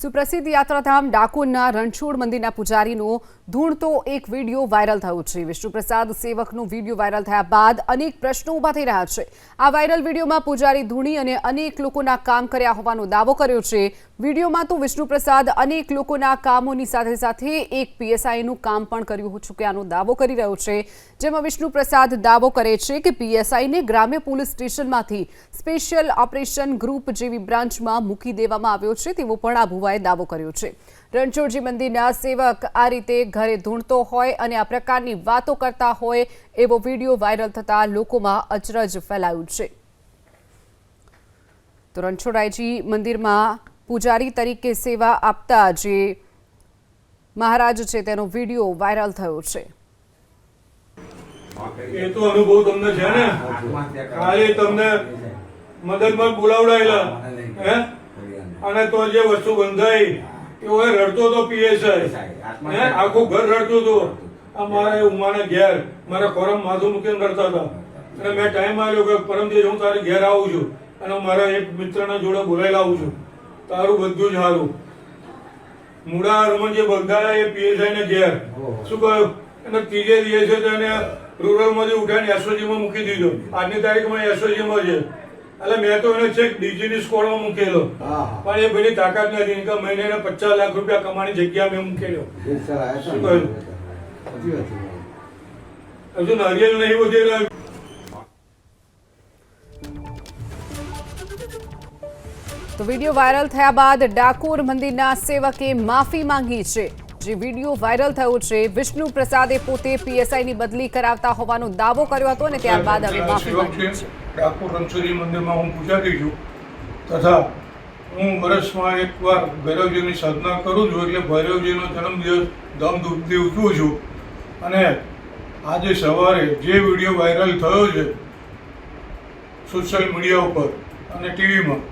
સુપ્રસિદ્ધ યાત્રાધામ ડાકોરના રણછોડ મંદિરના પૂજારીનો ધૂણતો એક વિડીયો વાયરલ થયો છે। વિષ્ણુપ્રસાદ સેવકનો વિડીયો વાયરલ થયા બાદ અનેક પ્રશ્નો ઊભા થઈ રહ્યા છે। આ વાયરલ વિડીયોમાં પૂજારી ધૂણી અને અનેક લોકોના કામ કર્યા હોવાનો દાવો કર્યો છે। વિડીયોમાં તો વિષ્ણુપ્રસાદ અનેક લોકોના કામોની સાથે સાથે એક પીએસઆઈનું કામ પણ કર્યું ચૂક્યાનો દાવો કરી રહ્યો છે। જેમાં વિષ્ણુપ્રસાદ દાવો કરે છે કે પીએસઆઈને ગ્રામ્ય પોલીસ સ્ટેશનમાંથી સ્પેશિયલ ઓપરેશન ગ્રુપ જેવી બ્રાન્ચમાં મૂકી દેવામાં આવ્યો છે તેવો પણ આ ભુવાએ દાવો કર્યો છે। રણછોડજી મંદિરના સેવક આ રીતે ઘરે ધૂણતો હોય અને આ પ્રકારની વાતો કરતા હોય એવો વિડીયો વાયરલ થતા લોકોમાં અચરજ ફેલાયું છે। તો રણછોડરાયજી મંદિરમાં પૂજારી તરીકે સેવા આપતા જે મહારાજ છે તેનો વિડીયો વાયરલ થયો છે। એ તો અનુભવ તમને છે ને, ખાલી તમને મદદમાં બોલાવડાયેલા હે, અને તો જે વસ્તુ બંધાઈ એવો રડતો તો પીએસઆઈ હે, આખું ઘર રડતું હતું। આ મારા ઉમાના ઘેર મારા ખોરામ માથું મૂકીને રડતા હતા, અને મેં ટાઈમ આવ્યો કે પરમથી હું તારે ઘેર આવું છું અને મારા એક મિત્રના જોડે બોલાવી લાવું છું, તારું બધું જ સારું। મૂળા રમણ જે બંધાયા એ પીએસઆઈ ને ઘેર શું કહ્યું, અને ત્રીજે દિવસે તેને રૂરલ માંથી ઉઠાઈને એસઓજી માં મૂકી દીધો। આજની તારીખમાં એસઓજી માં છે, એટલે મેં તો એને છેક ડીજીની સ્કોડમાં મૂકેલો, પણ એ ભાઈની તાકાત નથી। ઇન્કમ મહિને 50 લાખ રૂપિયા કમાણી જગ્યા મેં મૂકેલો। શું કહ્યું, હજુ નારિયેલ નહીં વધેલા। તો વિડીયો વાયરલ થયા બાદ ડાકોર મંદિરના સેવકે માફી માંગી છે। જે વિડીયો વાયરલ થયો છે, વિષ્ણુપ્રસાદે પોતે પીએસઆઈની બદલી કરાવતા હોવાનો દાવો કર્યો હતો અને ત્યારબાદ હવે માફી માંગી છે। ડાકોર રણછોડજી મંદિરમાં હું પૂજારી છું, તથા હું વર્ષમાં એકવાર ભૈરવજીની સાધના કરું છું, એટલે ભૈરવજીનો જન્મદિવસ ધામધૂમથી ઉજવું છું। અને આજે સવારે જે વિડીયો વાયરલ થયો છે સોશિયલ મીડિયા ઉપર અને ટીવીમાં,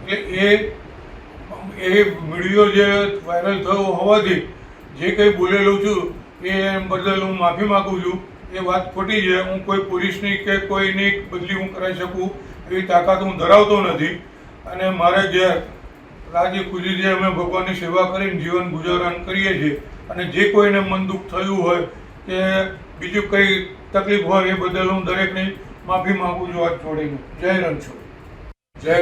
એટલે એ વિડીયો જે વાયરલ થયો હોવાથી જે કંઈ બોલેલું છું એ બદલ હું માફી માગું છું। એ વાત ખોટી છે। હું કોઈ પોલીસની કે કોઈની બદલી હું કરાવી શકું એવી તાકાત હું ધરાવતો નથી, અને મારે ઘેર રાજી ખુશીથી અમે ભગવાનની સેવા કરીને જીવન ગુજારણ કરીએ છીએ। અને જે કોઈને મન દુઃખ થયું હોય કે બીજું કંઈ તકલીફ હોય એ બદલ હું દરેકની માફી માગું છું હાથ જોડીને। જય રણછોડ, જય